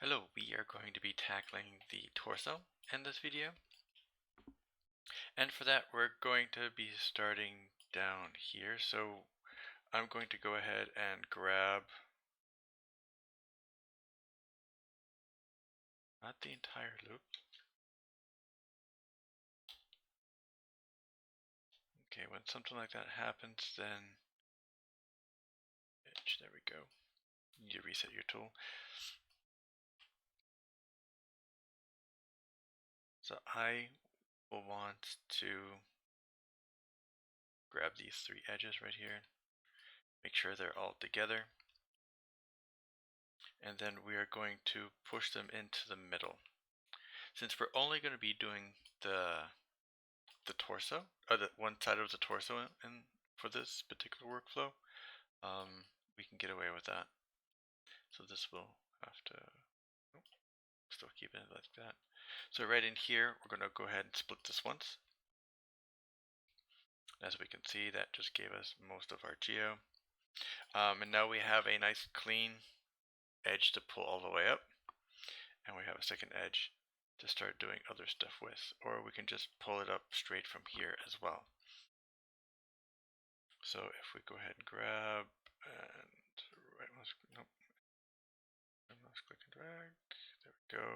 Hello, we are going to be tackling the torso in this video. And for that, we're going to be starting down here. So I'm going to go ahead and grab, not the entire loop. Okay, when something like that happens, then edge, there we go. You need to reset your tool. So I will want to grab these three edges right here, make sure they're all together, and then we are going to push them into the middle. Since we're only going to be doing the torso, or the one side of the torso in for this particular workflow, we can get away with that. So this will have to still keep it like that. So right in here, we're going to go ahead and split this once. As we can see, that just gave us most of our geo. And now we have a nice clean edge to pull all the way up. And we have a second edge to start doing other stuff with. Or we can just pull it up straight from here as well. So if we go ahead and grab and right mouse, nope, right mouse click and drag, there we go.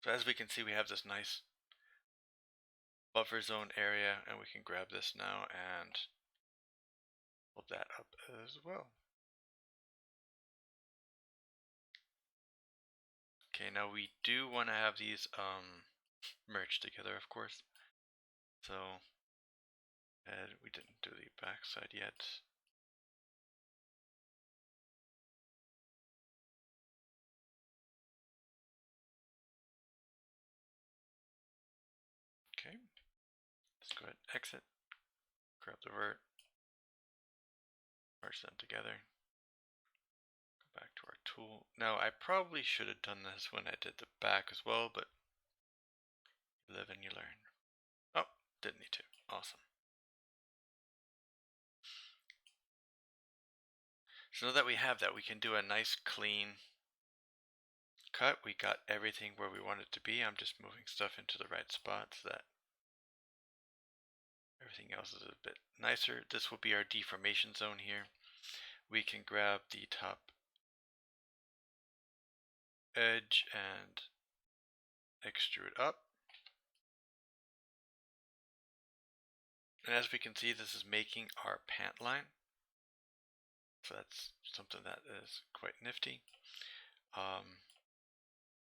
So as we can see, we have this nice buffer zone area, and we can grab this now and pull that up as well. Okay, now we do want to have these merged together, of course. So, and we didn't do the back side yet. Okay, let's go ahead and exit, grab the vert, merge them together, go back to our tool. Now I probably should have done this when I did the back as well, but you live and you learn. Oh, didn't need to. Awesome. So now that we have that, we can do a nice clean cut. We got everything where we want it to be. I'm just moving stuff into the right spot so that everything else is a bit nicer. This will be our deformation zone here. We can grab the top edge and extrude up. And as we can see, this is making our pant line. So that's something that is quite nifty.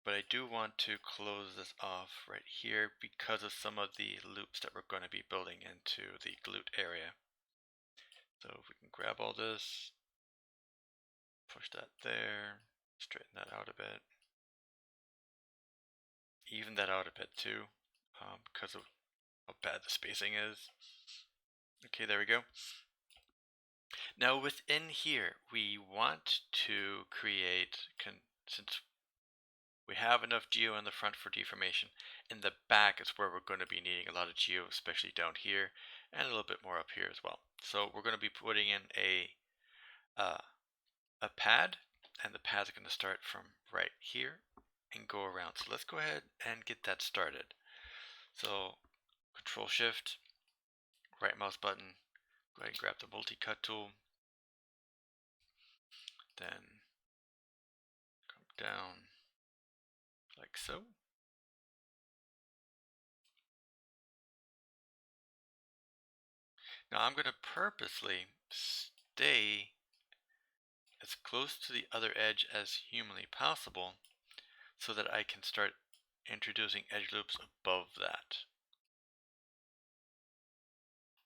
But I do want to close this off right here because of some of the loops that we're going to be building into the glute area. So if we can grab all this, push that there, straighten that out a bit, even that out a bit too, because of how bad the spacing is. Okay, there we go. Now within here, we want to create, since we have enough geo in the front for deformation, in the back is where we're going to be needing a lot of geo, especially down here, and a little bit more up here as well. So we're going to be putting in a pad, and the pad's going to start from right here and go around. So let's go ahead and get that started. So Control Shift, right mouse button, go ahead and grab the multi-cut tool, then come down like so. Now I'm going to purposely stay as close to the other edge as humanly possible so that I can start introducing edge loops above that.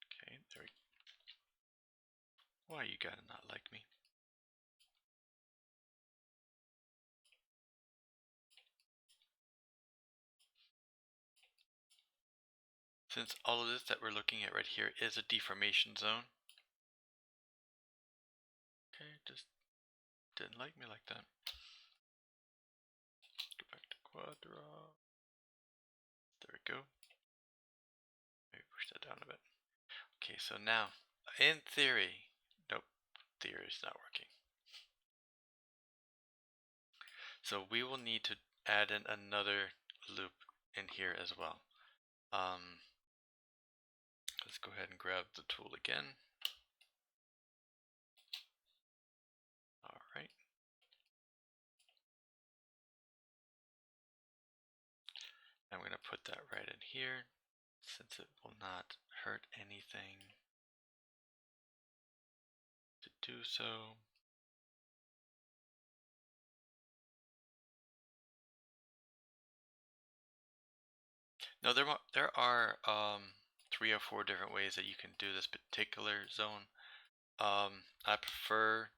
Okay, there we go. Why you gotta not like me? Since all of this that we're looking at right here is a deformation zone. Okay, just didn't like me like that. Go back to quadra. There we go. Maybe push that down a bit. Okay, so now, in theory, nope, theory is not working. So we will need to add in another loop in here as well. Let's go ahead and grab the tool again. All right. I'm going to put that right in here since it will not hurt anything to do so. Now there are 3 or 4 different ways that you can do this particular zone. I prefer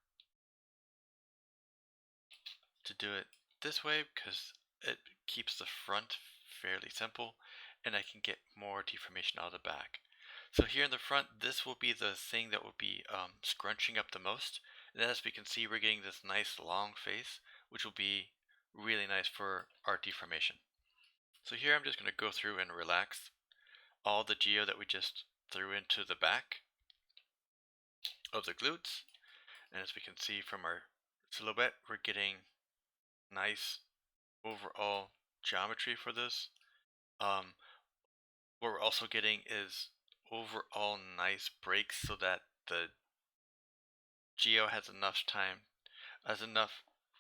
to do it this way because it keeps the front fairly simple and I can get more deformation out of the back. So here in the front, this will be the thing that will be scrunching up the most. And as we can see, we're getting this nice long face, which will be really nice for our deformation. So here I'm just going to go through and relax all the geo that we just threw into the back of the glutes. And as we can see from our silhouette, we're getting nice overall geometry for this. What we're also getting is overall nice breaks so that the geo has enough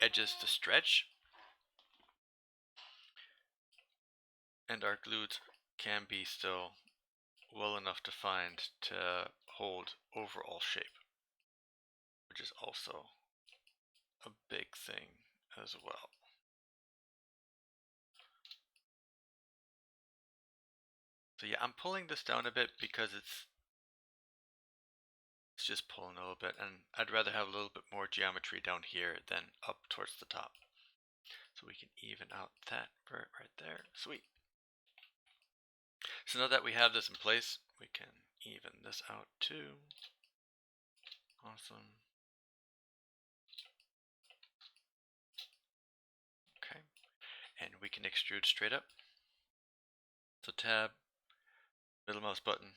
edges to stretch, and our glutes can be still well enough defined to hold overall shape, which is also a big thing as well. So yeah, I'm pulling this down a bit because it's just pulling a little bit, and I'd rather have a little bit more geometry down here than up towards the top. So we can even out that vert right there. Sweet. So now that we have this in place, we can even this out too. Awesome. Okay. And we can extrude straight up. So tab, middle mouse button,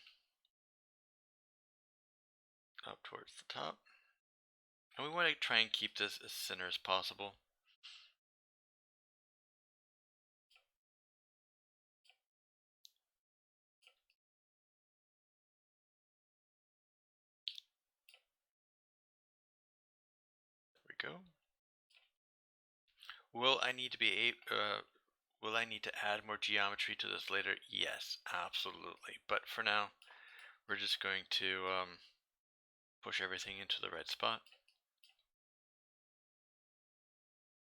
up towards the top. And we want to try and keep this as center as possible. There we go. Will I need to add more geometry to this later? Yes, absolutely. But for now, we're just going to push everything into the right spot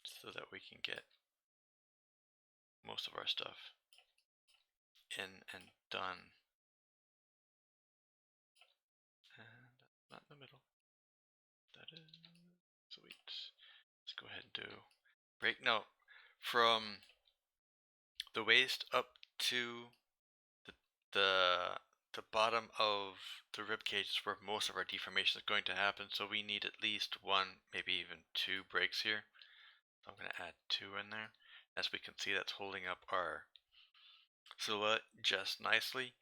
so that we can get most of our stuff in and done. And not in the middle. That is sweet. Let's go ahead and do break. Now, from the waist up to the the the bottom of the rib cage is where most of our deformation is going to happen. So we need at least 1, maybe even 2 breaks here. So I'm going to add 2 in there. As we can see, that's holding up our silhouette just nicely.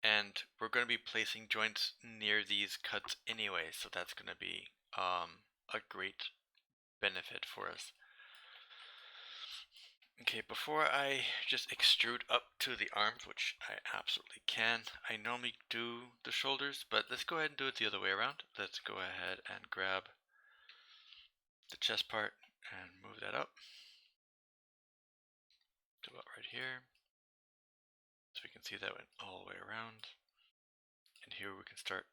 And we're going to be placing joints near these cuts anyway, so that's going to be a great benefit for us. Okay, before I just extrude up to the arms, which I absolutely can, I normally do the shoulders, but let's go ahead and do it the other way around. Let's go ahead and grab the chest part and move that up to about right here. So we can see that went all the way around. And here we can start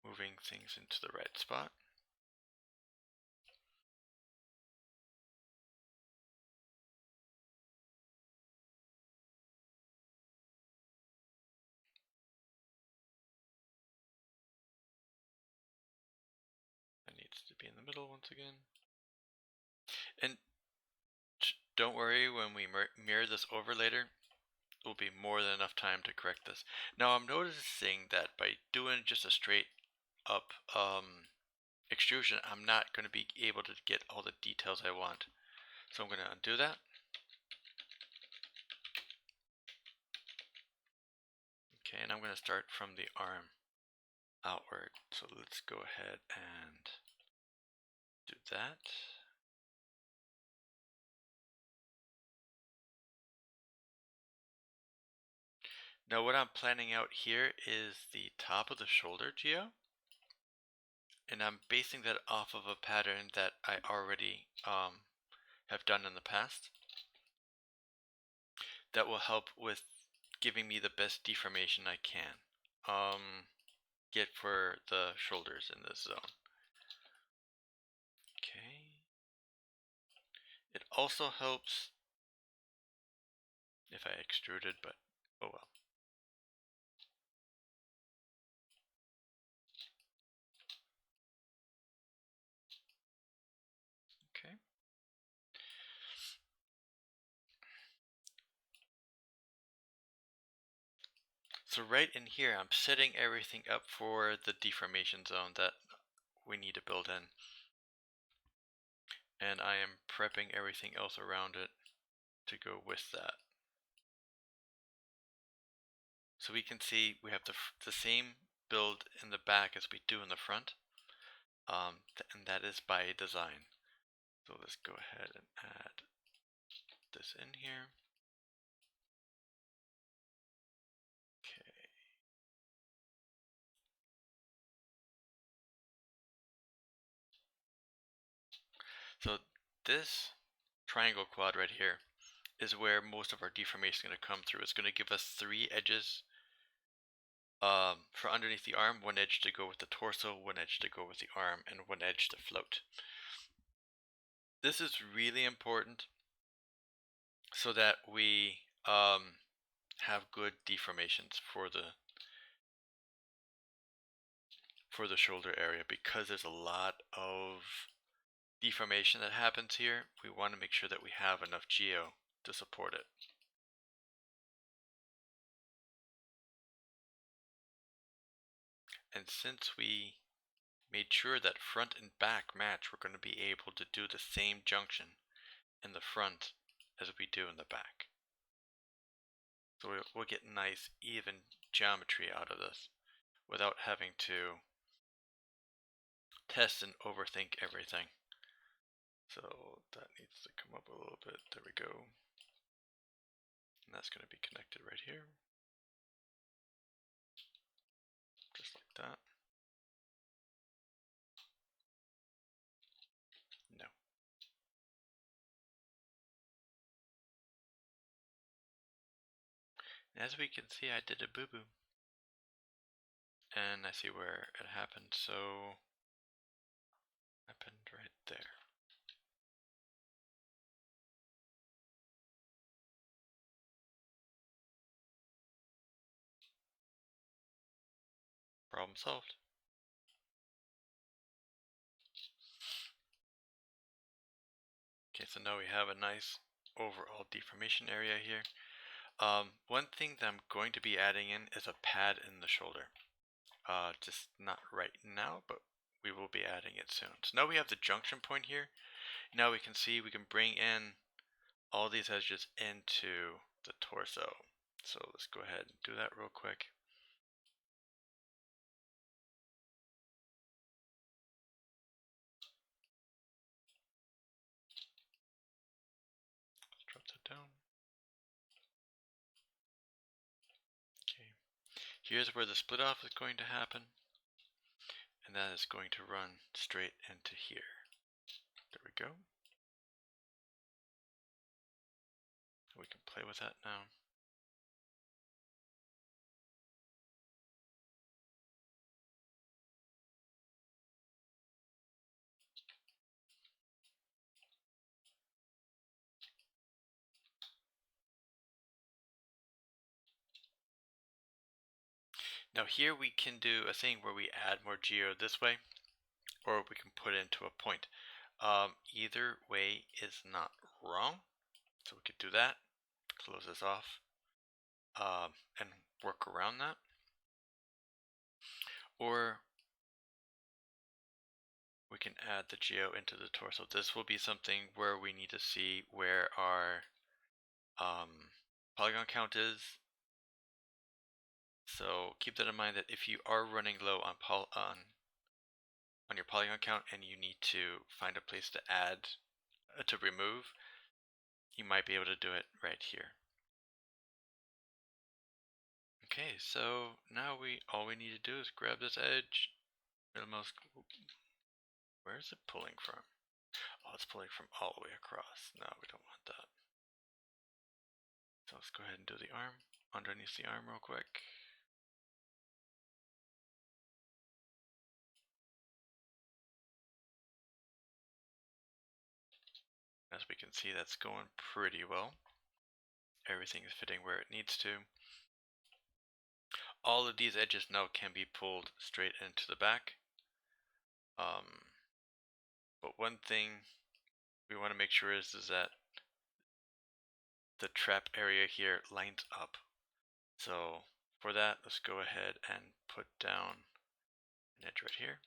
moving things into the right spot. That needs to be in the middle once again. And don't worry, when we mirror this over later, will be more than enough time to correct this. Now I'm noticing that by doing just a straight up extrusion, I'm not going to be able to get all the details I want. So I'm going to undo that. Okay, and I'm going to start from the arm outward. So let's go ahead and do that. Now what I'm planning out here is the top of the shoulder geo, and I'm basing that off of a pattern that I already have done in the past that will help with giving me the best deformation I can get for the shoulders in this zone. Okay. It also helps if I extruded, but oh well. Okay. So right in here, I'm setting everything up for the deformation zone that we need to build in. And I am prepping everything else around it to go with that. So we can see we have the same build in the back as we do in the front, and that is by design. So let's go ahead and add this in here. Okay. So this triangle quad right here is where most of our deformation is going to come through. It's going to give us 3 edges for underneath the arm, 1 edge to go with the torso, 1 edge to go with the arm, and 1 edge to float. This is really important so that we have good deformations for the shoulder area, because there's a lot of deformation that happens here. We want to make sure that we have enough geo to support it. And since we made sure that front and back match, we're going to be able to do the same junction in the front as we do in the back. So we'll get nice even geometry out of this without having to test and overthink everything. So that needs to come up a little bit. There we go. And that's going to be connected right here. Just like that. No. And as we can see, I did a boo-boo. And I see where it happened, so happened right there. Problem solved. Okay, so now we have a nice overall deformation area here. One thing that I'm going to be adding in is a pad in the shoulder. Just not right now, but we will be adding it soon. So now we have the junction point here. Now we can see we can bring in all these edges into the torso. So let's go ahead and do that real quick. Let's drop that down. Okay. Here's where the split off is going to happen. And that is going to run straight into here. There we go. We can play with that now. Now here we can do a thing where we add more geo this way, or we can put it into a point. Either way is not wrong, so we could do that, close this off, and work around that. Or we can add the geo into the torso. This will be something where we need to see where our polygon count is. So keep that in mind, that if you are running low on your polygon count and you need to find a place to add, to remove, you might be able to do it right here. Okay, so now all we need to do is grab this edge. Most, where is it pulling from? Oh, it's pulling from all the way across. No, we don't want that. So let's go ahead and do the arm, underneath the arm real quick. As we can see, that's going pretty well. Everything is fitting where it needs to. All of these edges now can be pulled straight into the back. But one thing we want to make sure is that the trap area here lines up. So for that, let's go ahead and put down an edge right here.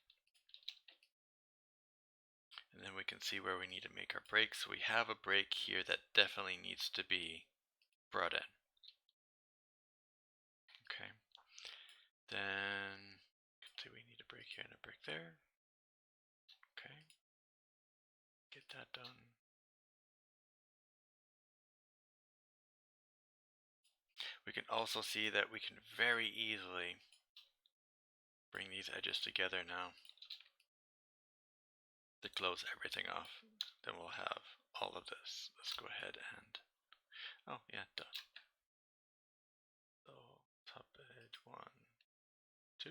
And then we can see where we need to make our break. So we have a break here that definitely needs to be brought in. Okay. Then see we need a break here and a break there. Okay. Get that done. We can also see that we can very easily bring these edges together now to close everything off. Then we'll have all of this. Let's go ahead and, oh yeah, done. So top edge 1, 2.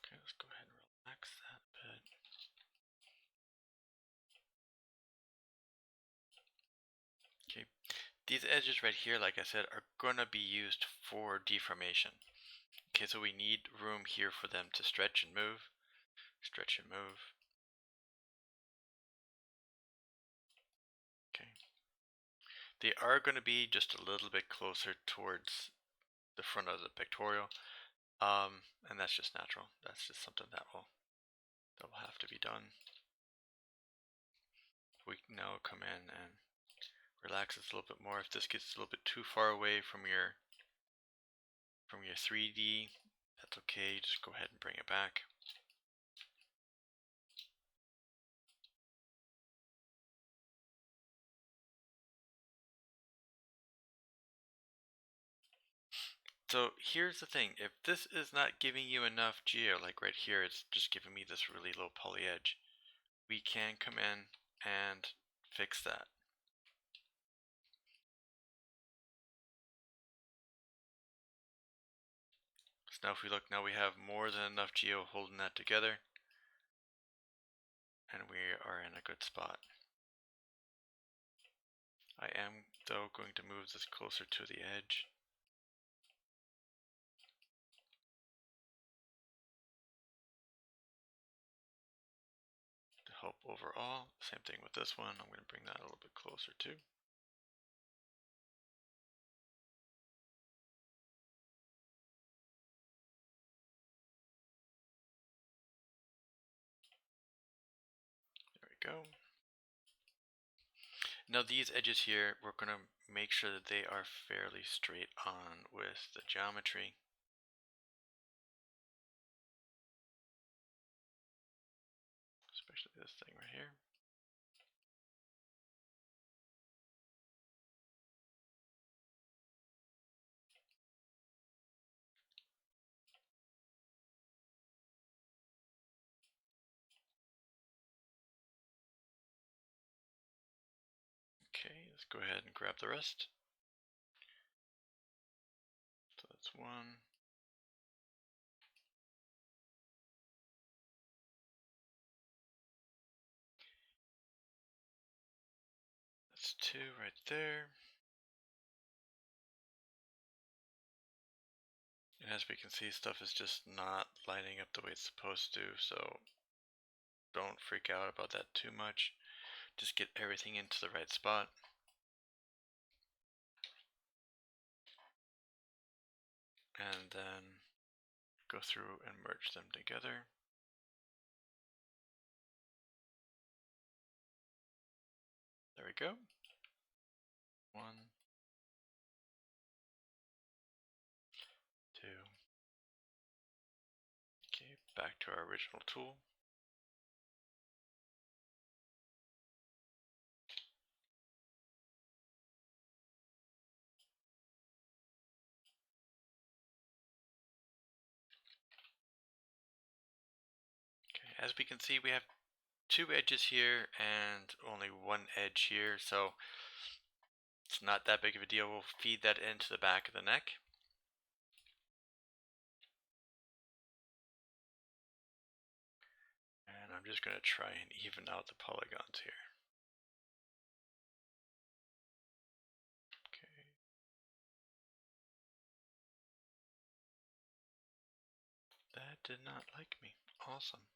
Okay, let's go ahead and relax that a bit. Okay, these edges right here, like I said, are gonna be used for deformation. Okay, so we need room here for them to stretch and move. Stretch and move. Okay. They are going to be just a little bit closer towards the front of the pictorial. And that's just natural. That's just something that will have to be done. We can now come in and relax this a little bit more. If this gets a little bit too far away from your 3D, that's okay. Just go ahead and bring it back. So here's the thing, if this is not giving you enough geo, like right here, it's just giving me this really low poly edge, we can come in and fix that. So now if we look, now we have more than enough geo holding that together, and we are in a good spot. I am, though, going to move this closer to the edge. To help overall. Same thing with this one. I'm going to bring that a little bit closer too. There we go. Now these edges here, we're going to make sure that they are fairly straight on with the geometry. Especially this thing right here. Okay, let's go ahead and grab the rest. So that's 1. That's 2 right there. And as we can see, stuff is just not lining up the way it's supposed to, so don't freak out about that too much. Just get everything into the right spot. and then go through and merge them together. There we go. 1, 2. Okay, back to our original tool. Okay, as we can see, we have 2 edges here and only 1 edge here, so it's not that big of a deal. We'll feed that into the back of the neck. And I'm just going to try and even out the polygons here. Okay. That did not like me. Awesome.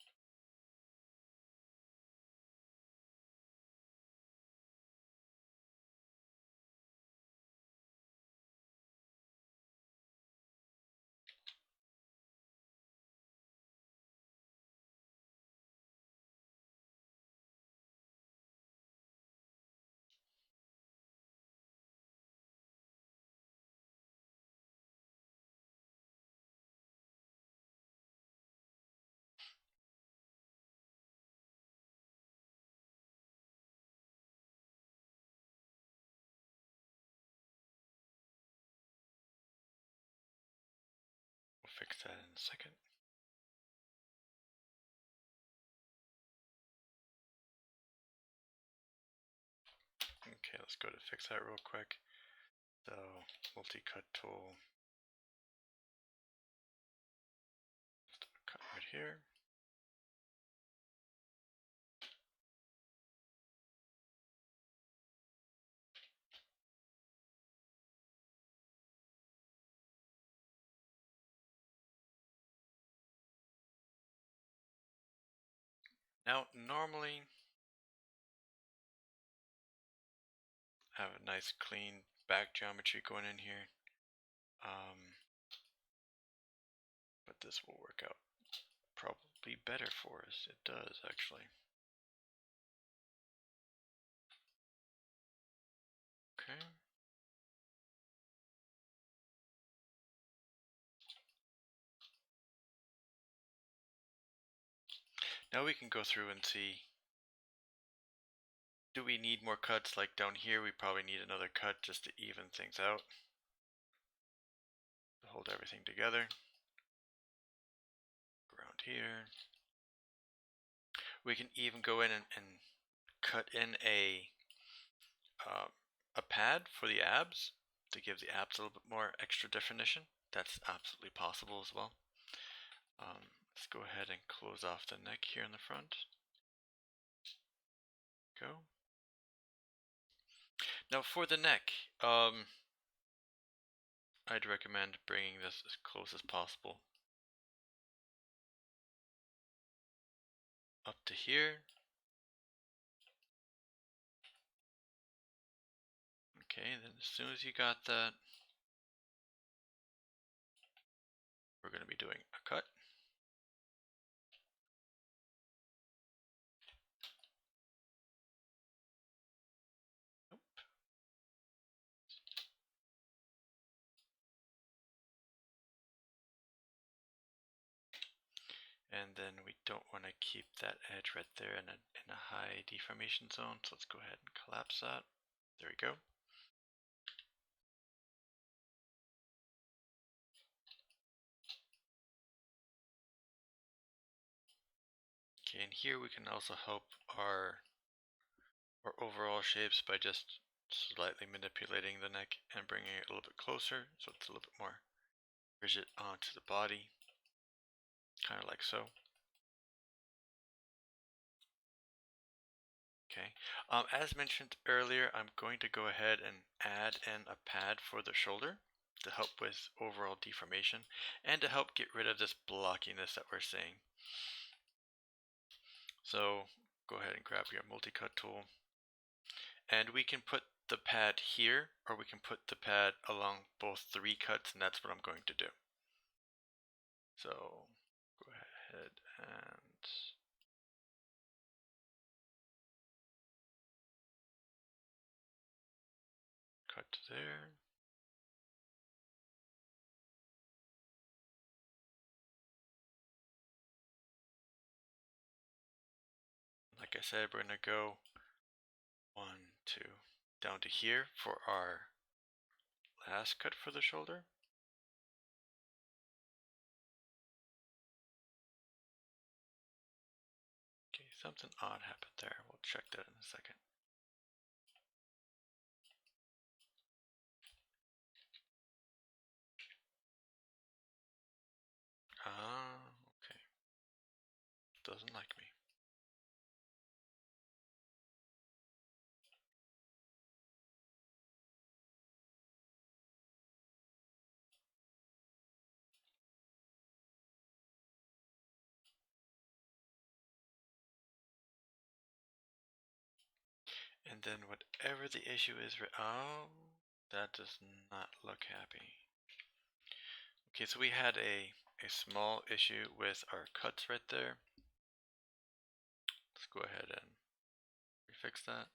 We'll fix that in a second. Okay, let's go to fix that real quick. So, multi-cut tool. Just cut right here. Now, normally, I have a nice clean back geometry going in here. But this will work out probably better for us. It does, actually. Okay. Now we can go through and see, do we need more cuts? Like down here, we probably need another cut just to even things out. To hold everything together. Around here. We can even go in and cut in a pad for the abs to give the abs a little bit more extra definition. That's absolutely possible as well. Let's go ahead and close off the neck here in the front. Go. Now for the neck, I'd recommend bringing this as close as possible up to here. Okay, then as soon as you got that, we're going to be doing a cut. Nope. And then we don't want to keep that edge right there in a high deformation zone, so let's go ahead and collapse that. There we go. Okay, and here we can also help our overall shapes by just slightly manipulating the neck and bringing it a little bit closer so it's a little bit more rigid onto the body, kind of like so. Okay, as mentioned earlier, I'm going to go ahead and add in a pad for the shoulder to help with overall deformation and to help get rid of this blockiness that we're seeing. So go ahead and grab your multi-cut tool, and we can put the pad here, or we can put the pad along both 3 cuts, and that's what I'm going to do. So go ahead and cut to there. Like I said, we're gonna go 1, 2, down to here for our last cut for the shoulder. Okay, something odd happened there. We'll check that in a second. Ah, okay. Doesn't like me. And then whatever the issue is, oh, that does not look happy. Okay, so we had a small issue with our cuts right there. Let's go ahead and refix that.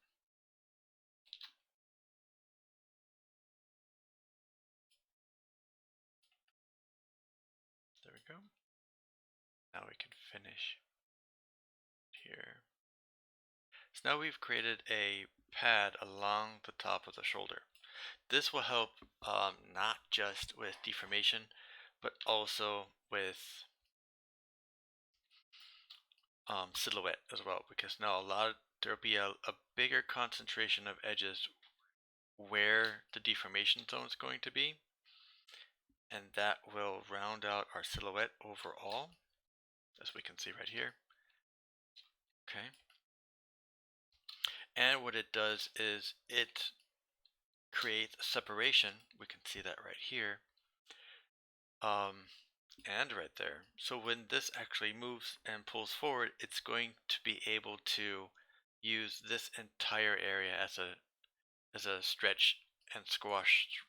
There we go. Now we can finish here. So now we've created a pad along the top of the shoulder. This will help not just with deformation, but also with silhouette as well, because now there'll be a bigger concentration of edges where the deformation zone is going to be, and that will round out our silhouette overall, as we can see right here. Okay. And what it does is it creates separation. We can see that right here. And right there. So when this actually moves and pulls forward, it's going to be able to use this entire area as a stretch and squish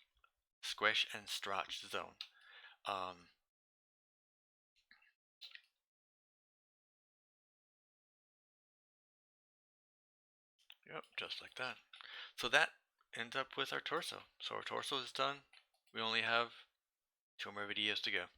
and stretch zone. Yep, just like that. So that ends up with our torso. So our torso is done. We only have 2 more videos to go.